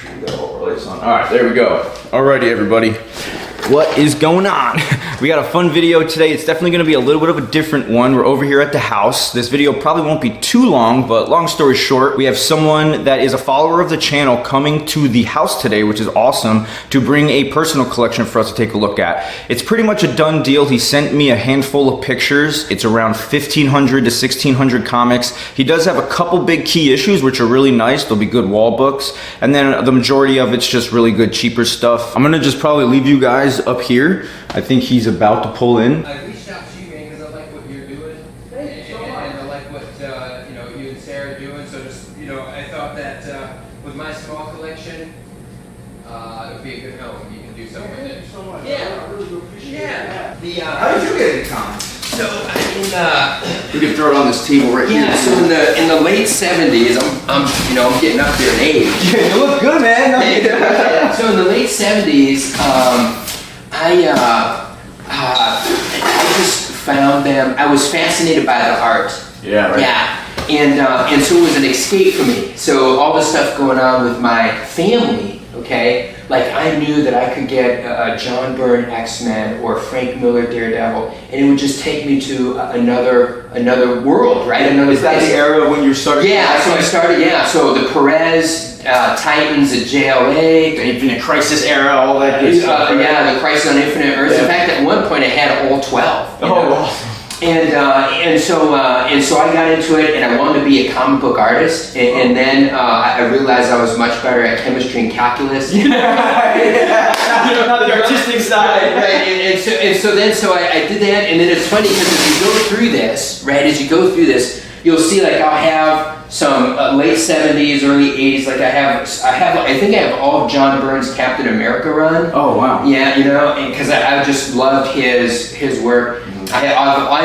sure we got overlays on. All right, there we go. Alrighty, everybody. What is going on? We got a fun video today. It's definitely gonna be a little bit of a different one. We're over here at the house. This video probably won't be too long, but long story short, we have someone that is a follower of the channel coming to the house today, which is awesome, to bring a personal collection for us to take a look at. It's pretty much a done deal. He sent me a handful of pictures. It's around 1,500 to 1,600 comics. He does have a couple big key issues, which are really nice. They'll be good wall books. And then the majority of it's just really good, cheaper stuff. I'm gonna just probably leave you guys up here. I think he's about to pull in. I reached out to you, man, because I like what you're doing. Thank you so much. And I like what you and Sarah are doing. So just I thought that with my small collection, it would be a good home. You can do something with it. Thank you so much. Yeah. I really do appreciate that. How did you get into comics? So We can throw it on this table right here. so in the late '70s, I'm getting up there in age. Yeah, you look good, man. So in the late '70s, I just found them. I was fascinated by the art. Yeah, right. Yeah, and so it was an escape for me. So all the stuff going on with my family, okay, like I knew that I could get a John Byrne X-Men or Frank Miller Daredevil, and it would just take me to another world, right? Another Is that place. the era when you started? Yeah, so I started. Yeah, so the Perez Titans at JLA, The Infinite Crisis era, all that good stuff. yeah, the Crisis on Infinite Earths. Yeah. In fact, at one point I had all 12. you know? awesome. And so I got into it, and I wanted to be a comic book artist, and then I realized I was much better at chemistry and calculus. Not the artistic side. Right, and so I did that, and then it's funny because as you go through this, you'll see like I'll have some late '70s, early '80s. Like I think I have all of John Byrne's Captain America run. Oh wow. Yeah, because I just loved his work. I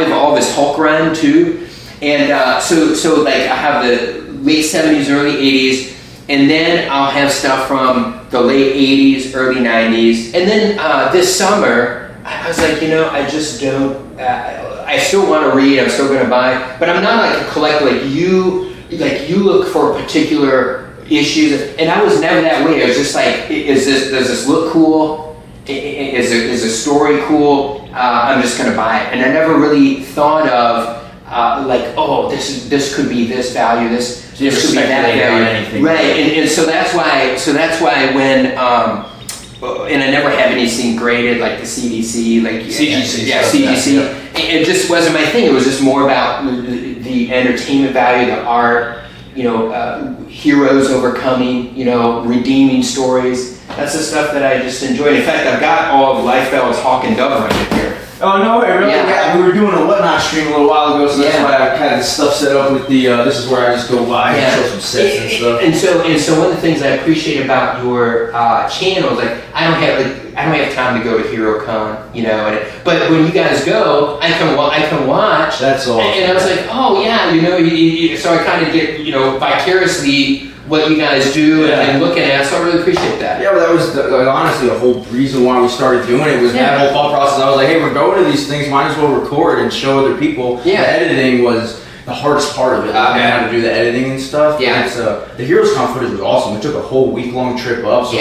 have all this Hulk run too, and so like I have the late '70s, early '80s, and then I'll have stuff from the late '80s, early '90s, and then this summer I was like, I just don't. I still want to read. I'm still going to buy, but I'm not like a collector like you. Like you look for particular issues, and I was never that way. I was just like, does this look cool? Is the story cool? I'm just gonna buy it, and I never really thought of this could be this value, this could be that value, anything. right? And so that's why when and I never have anything graded like the CDC, like CGC, CGC. Yeah. It just wasn't my thing. It was just more about the entertainment value, the art, heroes overcoming, redeeming stories. That's the stuff that I just enjoyed. In fact, I've got all of Liefeld's Hawk and Dove right in here. Oh no way, really? Yeah. We were doing a Whatnot stream a little while ago, so that's Yeah. why I had this stuff set up with the. This is where I just go by and show some sets and stuff. And so one of the things I appreciate about your channel is like I don't have time to go to HeroCon, but when you guys go, I can watch. That's awesome. And I was like, oh yeah, so I kind of get vicariously what you guys do and looking at, so I really appreciate that. Yeah, well, that was honestly the whole reason why we started doing it was that whole thought process. I was like, hey, we're going to these things, might as well record and show other people. Yeah. The editing was the hardest part of it. I had to do the editing and stuff. Yeah. It's, the Heroes Con footage was awesome. We took a whole week-long trip up, so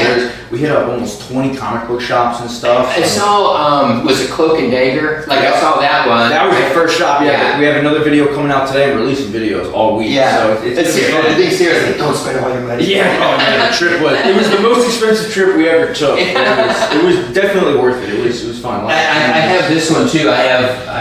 we hit up almost 20 comic book shops and stuff. I saw, was it Cloak and Dagger? Like I saw that one. That was the first shop, yeah. We have another video coming out today. We're releasing videos all week. Yeah. So it's I think seriously, don't spend all your money. Yeah, oh man, the trip was the most expensive trip we ever took. It was definitely worth it. It was fun. I have this one too. I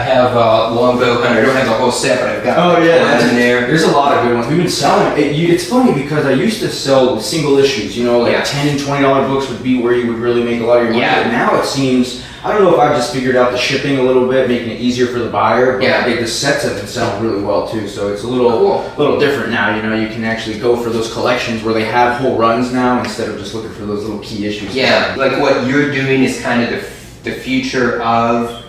have Longbow Hunter. I don't have the whole set, but I've got ones in there. There's a lot of good ones. We've been selling it. It's funny because I used to sell single issues, like $10 and $20 books would be where you would really make a lot of your money. Yeah. But now it seems, I don't know if I've just figured out the shipping a little bit, making it easier for the buyer, but the sets have been selling really well too. So it's a little different now. You can actually go for those collections where they have whole runs now instead of just looking for those little key issues. Yeah, like what you're doing is kind of the future of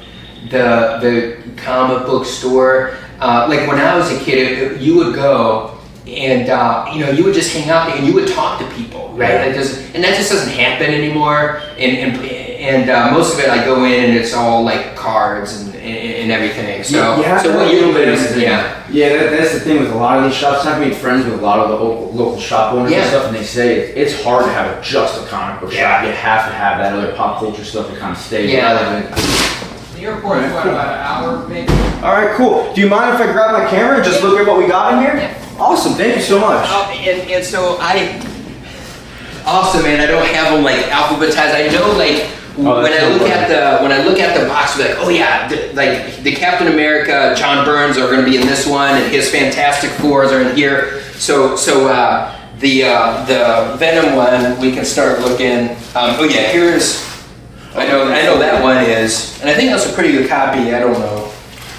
the comic book store. Like when I was a kid, you would go and you would just hang out there and you would talk to people, right? And that just doesn't happen anymore. And most of it, I go in and it's all like cards and and everything. So, you have so to what have a you little bit of do, yeah. That's the thing with a lot of these shops. I've made friends with a lot of the local shop owners and stuff, and they say it's hard to have just a comic book shop. You have to have that other pop culture stuff to kind of stay relevant. The airport is what, about an hour maybe? All right, cool. Do you mind if I grab my camera and just look at what we got in here? Yeah. Awesome, thank you so much. And so awesome, man. I don't have them like alphabetized. I know like when I look at the box, we're like, oh yeah, like the Captain America, John Burns are going to be in this one, and his Fantastic Fours are in here. So the Venom one, we can start looking. Oh yeah, here's. I know that one is, and I think that's a pretty good copy. I don't know.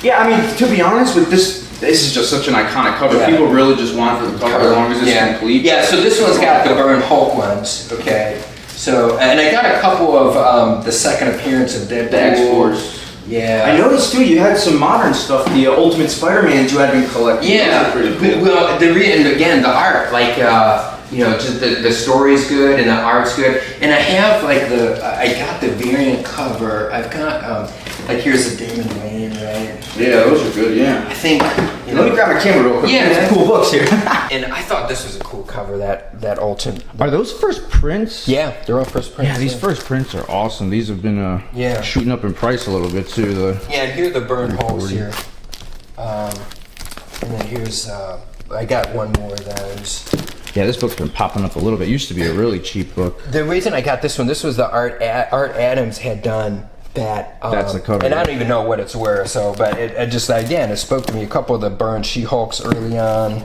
Yeah, I mean, to be honest with this is just such an iconic cover. Yeah. People really just want it for the cover as long as it's complete. Yeah, so this one's got the Burn Hulk ones, okay. So, and I got a couple of the second appearance of Deadpool. The X-Force. Yeah. I noticed too, you had some modern stuff, the Ultimate Spider-Mans you had been collecting. Yeah. Those are pretty cool. Well, and again, the art, like, just the story's good and the art's good. And I have like I got the variant cover. I've got, like here's the Damon Wayne, right? Yeah, those are good, yeah. I think, Let me grab my camera real quick. Yeah, There's some cool books here. And I thought this was a cool cover, that Ultimate. Are those first prints? Yeah, they're all first prints. Yeah, these first prints are awesome. These have been shooting up in price a little bit too. Yeah, and here are the Burn Hulks here. And then here's, I got one more of those. Yeah, this book's been popping up a little bit. It used to be a really cheap book. The reason I got this one, this was the Art Adams had done that. That's the cover. And I don't even know what it's worth. So, but it just again, it spoke to me. A couple of the Burn She-Hulks early on.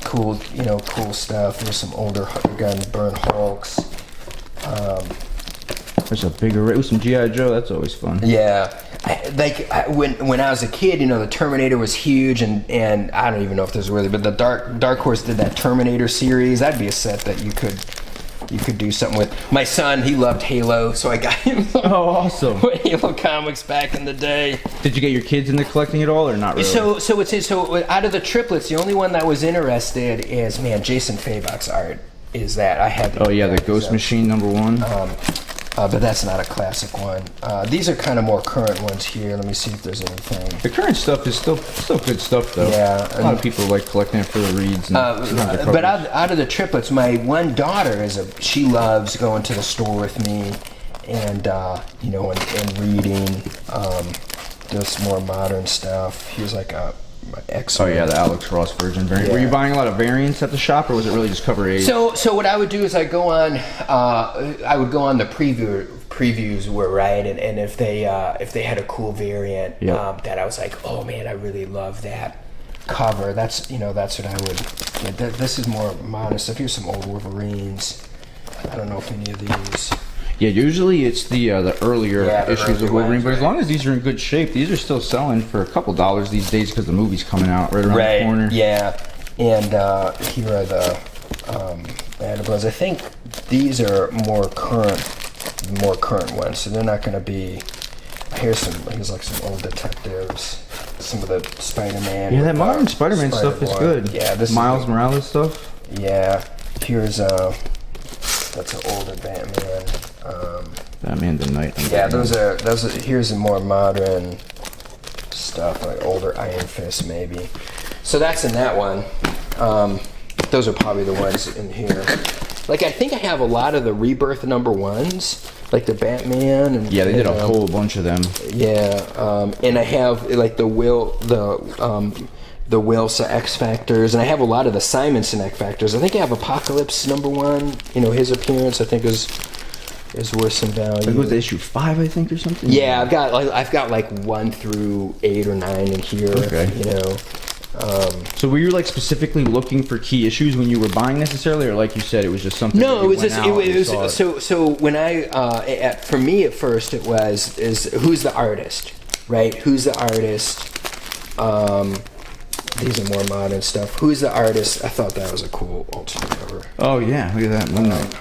Cool, cool stuff. There's some older gun Burn Hulks. There's a bigger with some G.I. Joe. That's always fun. Yeah. When I was a kid, the Terminator was huge, and I don't even know if this is worthy, but the Dark Horse did that Terminator series. That'd be a set that you could do something with. My son, he loved Halo, so I got him some awesome Halo comics back in the day. Did you get your kids into collecting it all, or not really? So out of the triplets, the only one that was interested is Jason Fabok's art. Is that I had? The Ghost Machine #1. But that's not a classic one. These are kind of more current ones here. Let me see if there's anything. The current stuff is still good stuff though. Yeah, a lot of people like collecting it for the reads. And but out of the triplets, my one daughter she loves going to the store with me, and and reading. This more modern stuff. Here's like a X-Men. Oh yeah, the Alex Ross version variant. Yeah. Were you buying a lot of variants at the shop, or was it really just cover age? So what I would do is I would go on the previews were right, and if they had a cool variant that I was like, oh man, I really love that cover. That's that's what I would get. This is more modern stuff. Here's some old Wolverines. I don't know if any of these. Yeah, usually it's the earlier issues of Wolverine, but as long as these are in good shape, these are still selling for a couple dollars these days because the movie's coming out right around the corner. Yeah, and here are the Adables. I think these are more current ones, so they're not going to be. Here's like some old detectives, some of the Spider-Man. Yeah, that modern Spider-Man stuff is good. Yeah, this Miles Morales stuff. Yeah, here's that's an older Batman. Batman the Night. Yeah, those are here's a more modern stuff, like older Iron Fist maybe. So that's in that one. Those are probably the ones in here. Like I think I have a lot of the Rebirth #1s, like the Batman and they did a whole bunch of them. Yeah, and I have like the Wilson X Factors, and I have a lot of the Simonson X Factors. I think I have Apocalypse #1. His appearance I think is worth some value. It was issue 5, I think, or something. Yeah, I've got like 1 through 8 or 9 in here. Okay. So were you like specifically looking for key issues when you were buying necessarily, or like you said, it was just something? No, that it was so when for me at first it was who's the artist, right? Who's the artist? These are more modern stuff. Who's the artist? I thought that was a cool alternate cover. Oh yeah, look at that. Moon Knight.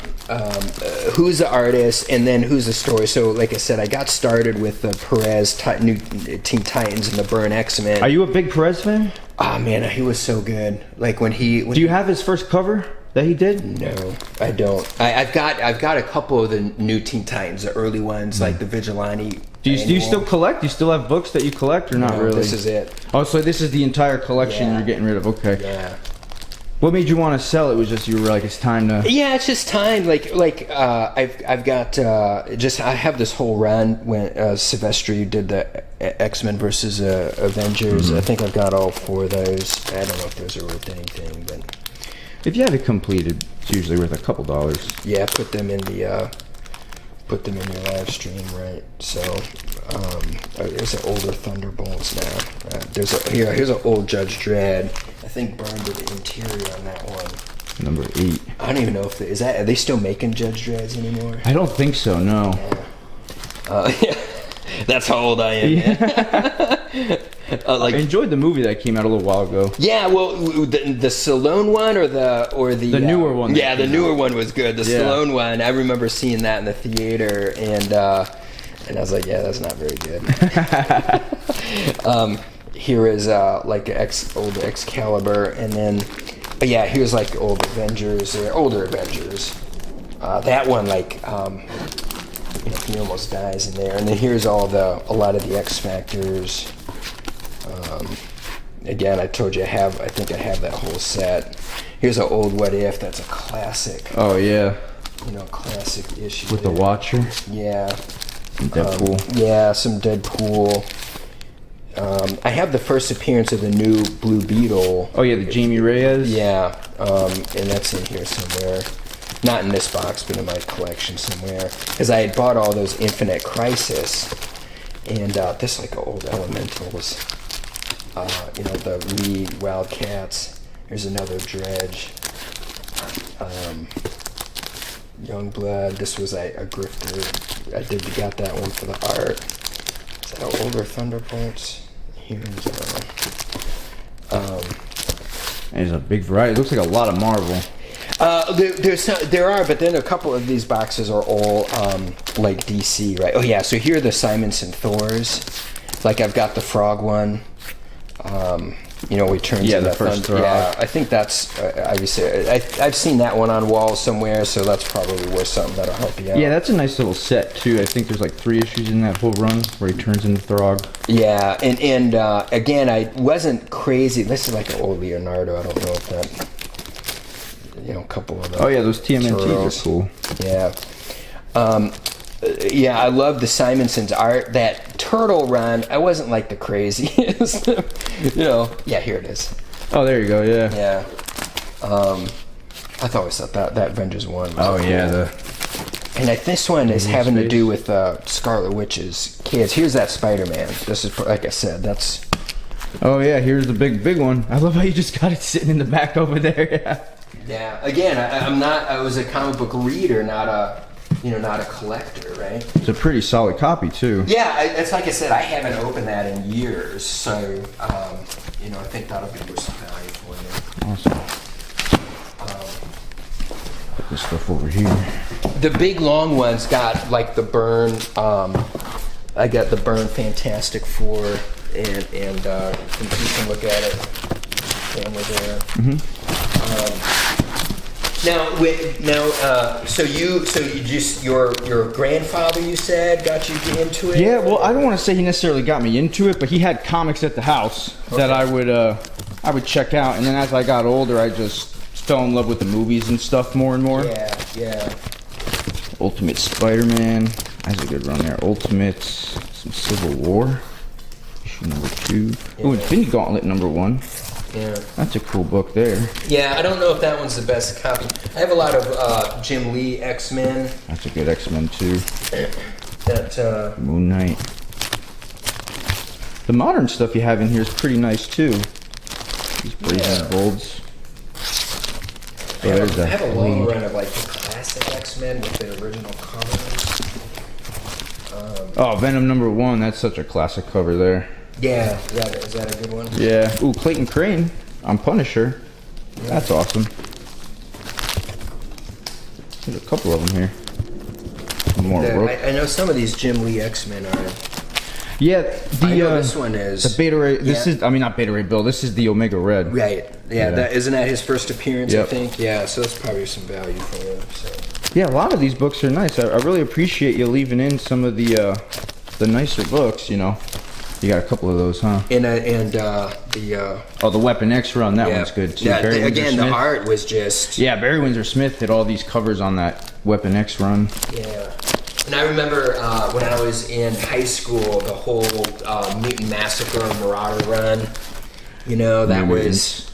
Who's the artist, and then who's the story. So like I said, I got started with the Perez new Teen Titans and the Byrne X-Men. Are you a big Perez fan? Oh man, he was so good. Like when he do you have his first cover? that he did? No, I don't. I've got a couple of the new Teen Titans, the early ones, like the Vigilante. Do you still collect? Do you still have books that you collect, or not No, really? This is it. Oh, so this is the entire collection Yeah. you're getting rid of? Okay. Yeah. What made you want to sell it? Was just you were like, it's time to. Yeah, it's just time. I've got I have this whole run when Silvestri did the X-Men versus Avengers. I think I've got all 4 of those. I don't know if those are worth anything, but If you have it completed, it's usually worth a couple dollars. yeah, put them in your live stream, right? So there's an older Thunderbolts now. Here's an old Judge Dredd. I think burned to the interior on that one. Number 8. I don't even know if are they still making Judge Dredds anymore? I don't think so. No. Yeah. That's how old I am. I enjoyed the movie that came out a little while ago. Yeah, well, the Stallone one or the newer one. Yeah, the newer one was good. The Yeah. Stallone one, I remember seeing that in the theater, and I was like, yeah, that's not very good. Here is like old Excalibur, and then yeah, here's like old Avengers, older Avengers. That one, like he almost dies in there, and then here's a lot of the X Factors. Again, I told you I think I have that whole set. Here's an old What If. That's a classic. Oh yeah. Classic issue. With the Watcher. Yeah. And Deadpool. Yeah, some Deadpool. I have the first appearance of the new Blue Beetle. Oh yeah, the Jamie Reyes. Yeah, and that's in here somewhere. Not in this box, but in my collection somewhere. Because I had bought all those Infinite Crisis, and this like old Elementals. The Lee Wildcats. Here's another Dredge. Youngblood. This was a grifter. I got that one for the art. Is that an older Thunderbolts? Here's There's a big variety. It looks like a lot of Marvel. there are, but then a couple of these boxes are all like DC, right? Oh yeah, so here are the Simonson Thors. Like I've got the Frog one. He turns Yeah, into the first thunder. Frog. Yeah, I think that's obviously. I've seen that one on walls somewhere, so that's probably worth something that'll help you out. Yeah, that's a nice little set too. I think there's like 3 issues in that whole run where he turns into Throg. Yeah, and again, I wasn't crazy. This is like an old Leonardo. I don't know if that. A couple of them. Oh yeah, those TMNTs Turtles. are cool. Yeah. Yeah, I love the Simonson's art. That turtle run, I wasn't like the craziest. Yeah, here it is. Oh, there you go. Yeah. Yeah. I always thought that Avengers 1 was Oh cool. yeah, And this one is having to space. do with Scarlet Witch's kids. Here's that Spider-Man. This is, like I said, that's... Oh yeah, here's the big one. I love how you just got it sitting in the back over there. Yeah. Yeah. Again, I was a comic book reader, not a collector, right? It's a pretty solid copy too. Yeah, it's like I said, I haven't opened that in years, so I think that'll be worth some value for you. Awesome. Put this stuff over here. The big long ones got like the Byrne. I got the Byrne Fantastic Four, and you can look at it. Camera there. So you just your grandfather, you said, got you into it? Yeah, well, I don't want to say he necessarily got me into it, but he had comics at the house that I would check out, and then as I got older, I just fell in love with the movies and stuff more and more. Yeah. Ultimate Spider-Man, that's a good run there. Ultimates, some Civil War, issue number 2. Yeah. Oh, Infinity Gauntlet number 1. Yeah. That's a cool book there. Yeah, I don't know if that one's the best copy. I have a lot of Jim Lee X-Men. That's a good X-Men too. That Moon Knight. The modern stuff you have in here is pretty nice too. These Brazen Bolts. I have a long run of like the classic X-Men with the original covers. Oh, Venom number 1. That's such a classic cover there. Yeah, is that a good one? Yeah. Ooh, Clayton Crane on Punisher. Yeah. That's awesome. There's a couple of them here. More Rook. I know some of these Jim Lee X-Men are. Yeah, I know this one is the Beta Ray. This yeah. is, I mean, not Beta Ray Bill. This is the Omega Red. Right. Yeah, that isn't that his first appearance, Yep. I think. Yeah, so that's probably some value for him. So. Yeah, a lot of these books are nice. I really appreciate you leaving in some of the nicer books. You know, you got a couple of those, huh? And The Weapon X run, that yeah, one's good too. Yeah, Barry Windsor again, the Smith. art was just Yeah, Barry Windsor Smith did all these covers on that Weapon X run. yeah. And I remember when I was in high school, the whole Mutant Massacre and Marauder run. You know, that was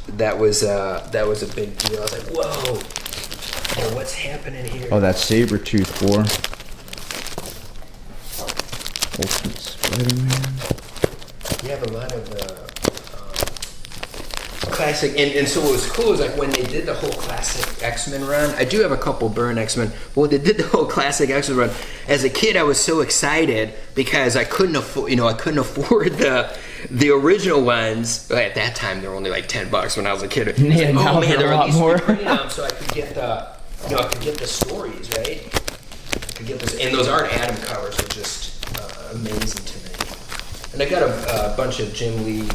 a big deal. I was like, whoa, what's happening here? Oh, that Sabretooth war. Ultimate Spider-Man. You have a lot of classic, and so what was cool is like when they did the whole classic X-Men run. I do have a couple Byrne X-Men. Well, they did the whole classic X-Men run. As a kid, I was so excited because I couldn't afford, the original ones. At that time, they were only like $10 when I was a kid. It's Yeah, now oh man, they're a lot at least more. reprinting them so I could get I could get the stories, right? I could get this, and those Art Adam covers are just amazing to me. And I got a bunch of Jim Lee,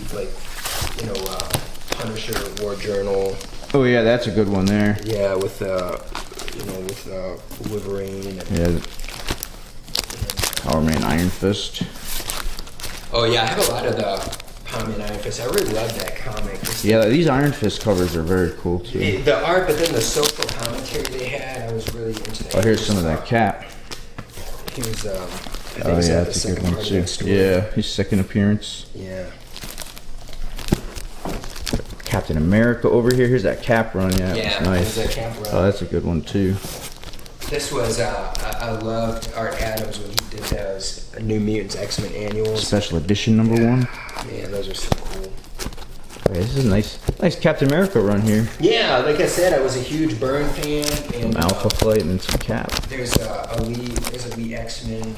Punisher War Journal. Oh yeah, that's a good one there. Yeah, with Wolverine. And, Yeah. Power Man Iron Fist. oh yeah, I have a lot of the Power Man Iron Fist. I really love that comic. Yeah, these Iron Fist covers are very cool too. The art, but then the social commentary they had, I was really into that. Oh, here's some of that Cap. He was, I think Oh he's yeah, at that's the a good second one part of too. that story. Yeah, his second appearance. Yeah. Captain America over here. Here's that Cap run. Yeah, Yeah, that's nice. there's that Cap run. Oh, that's a good one too. This was, I loved Art Adams when he did those New Mutants X-Men annuals. Special edition number 1. Man, those are so cool. Okay, this is a nice Captain America run here. Yeah, like I said, I was a huge Byrne fan. And Some Alpha Flight and then some Cap. there's a Elite X-Men.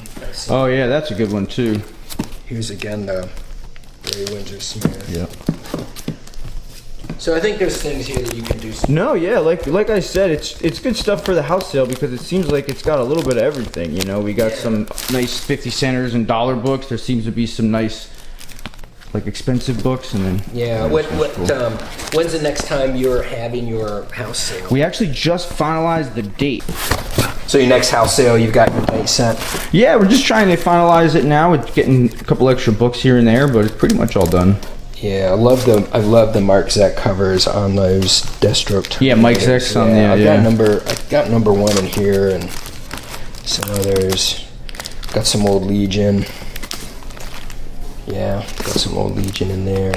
Oh yeah, that's a good one too. Here's again the Barry Windsor Smith. Yep. So I think there's things here that you can do. No, yeah, like I said, it's good stuff for the house sale because it seems like it's got a little bit of everything. You know, we got some nice 50 centers and dollar books. There seems to be some nice, like expensive books, and then Yeah. When's the next time you're having your house sale? we actually just finalized the date. So your next house sale, you've got your date set. Yeah, we're just trying to finalize it now. It's getting a couple extra books here and there, but it's pretty much all done. Yeah, I love the Mark Zek covers on those Deathstroke. Yeah, Mike Zek's on there. I've Yeah. got number 1 in here and some others. Got some old Legion. Yeah, got some old Legion in there.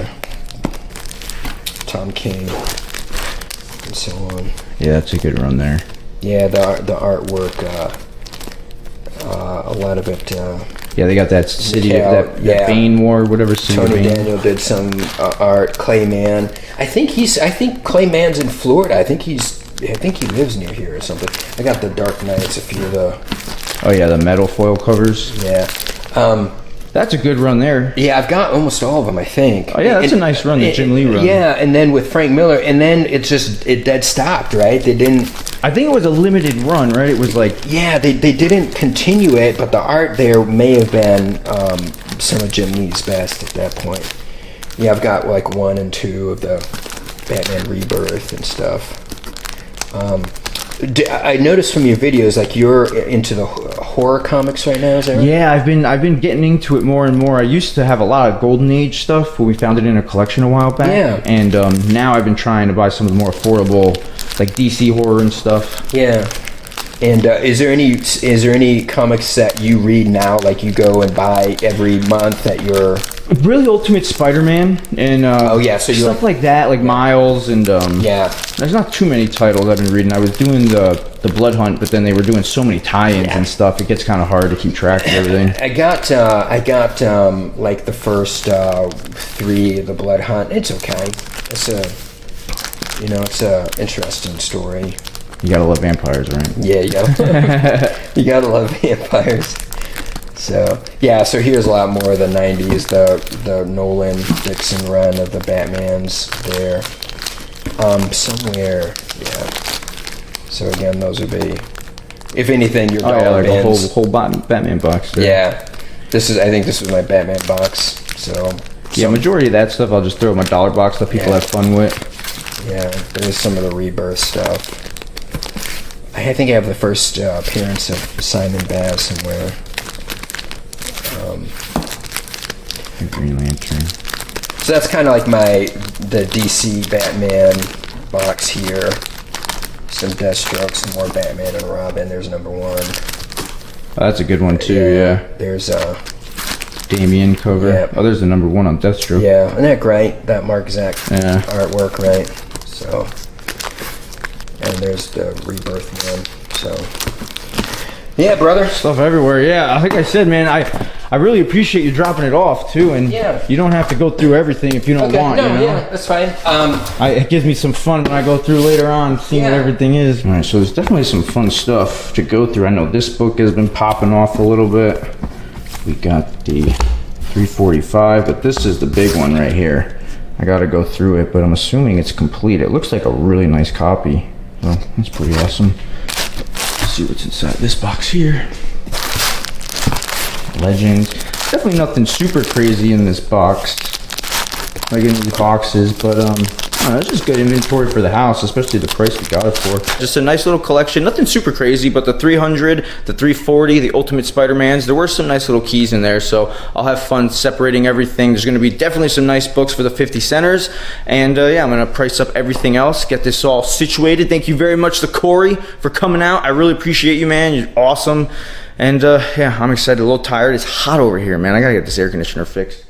Tom King and so on. Yeah, that's a good run there. Yeah, the artwork. A lot of it. Yeah, they got that city, Yeah, that yeah. Bane War, whatever city. Tony Bane. Daniel did some art. Clayman. I think Clayman's in Florida. I think he lives near here or something. I got the Dark Knights, a few of the. Oh yeah, the metal foil covers. Yeah. That's a good run there. Yeah, I've got almost all of them, I think. Oh yeah, that's a nice run, the Jim Lee run. Yeah, and then with Frank Miller, and then it dead stopped, right? They didn't. I think it was a limited run, right? It was like Yeah, they didn't continue it, but the art there may have been some of Jim Lee's best at that point. Yeah, I've got like 1 and 2 of the Batman Rebirth and stuff. I noticed from your videos, like you're into the horror comics right now. Is that right? yeah, I've been getting into it more and more. I used to have a lot of Golden Age stuff when we found it in a collection a while back. Yeah. And now I've been trying to buy some of the more affordable, like DC horror and stuff. Yeah. And is there any comics that you read now, like you go and buy every month that you're? Really, Ultimate Spider-Man and Oh, yeah, so you stuff like that, like Miles and Yeah. There's not too many titles I've been reading. I was doing the Blood Hunt, but then they were doing so many tie-ins and stuff. It gets kind of hard to keep track of everything. I got like the first 3 of the Blood Hunt. It's okay. It's a interesting story. You gotta love vampires, right? Yeah, you gotta love vampires. So yeah, so here's a lot more of the '90s, the Nolan Dixon run of the Batmans there. Somewhere, yeah. So again, those would be, if anything, your Oh yeah, dollar like a bins. whole Batman box there. Yeah, I think this was my Batman box. So Yeah, majority of that stuff I'll just throw in my dollar box that people Yeah. have fun with. Yeah, there's some of the Rebirth stuff. I think I have the first appearance of Simon Baz somewhere. The Green Lantern. So that's kind of like the DC Batman box here. Some Deathstroke, some more Batman and Robin. There's number 1. Oh, that's a good one too. Yeah. There's Damien cover. Yeah. Oh, there's the number 1 on Deathstroke. yeah, isn't that great? That Mark Zack Yeah. artwork, right? So, and there's the Rebirth one. So, yeah, brother. Stuff everywhere. Yeah, like I said, man, I really appreciate you dropping it off too, and Yeah. you don't have to go through everything if you don't want. no, you know? yeah, that's fine. It gives me some fun when I go through later on, seeing what Yeah. everything is. All right, so there's definitely some fun stuff to go through. I know this book has been popping off a little bit. We got the 345, but this is the big one right here. I gotta go through it, but I'm assuming it's complete. It looks like a really nice copy. So that's pretty awesome. Let's see what's inside this box here. Legends. Definitely nothing super crazy in this box, like in these boxes, but it's just good inventory for the house, especially the price we got it for. Just a nice little collection, nothing super crazy, but the 300, the 340, the Ultimate Spider-Mans, there were some nice little keys in there, so I'll have fun separating everything. There's gonna be definitely some nice books for the 50 centers, and yeah, I'm gonna price up everything else, get this all situated. Thank you very much to Corey for coming out. I really appreciate you, man. You're awesome. And yeah, I'm excited, a little tired. It's hot over here, man. I gotta get this air conditioner fixed.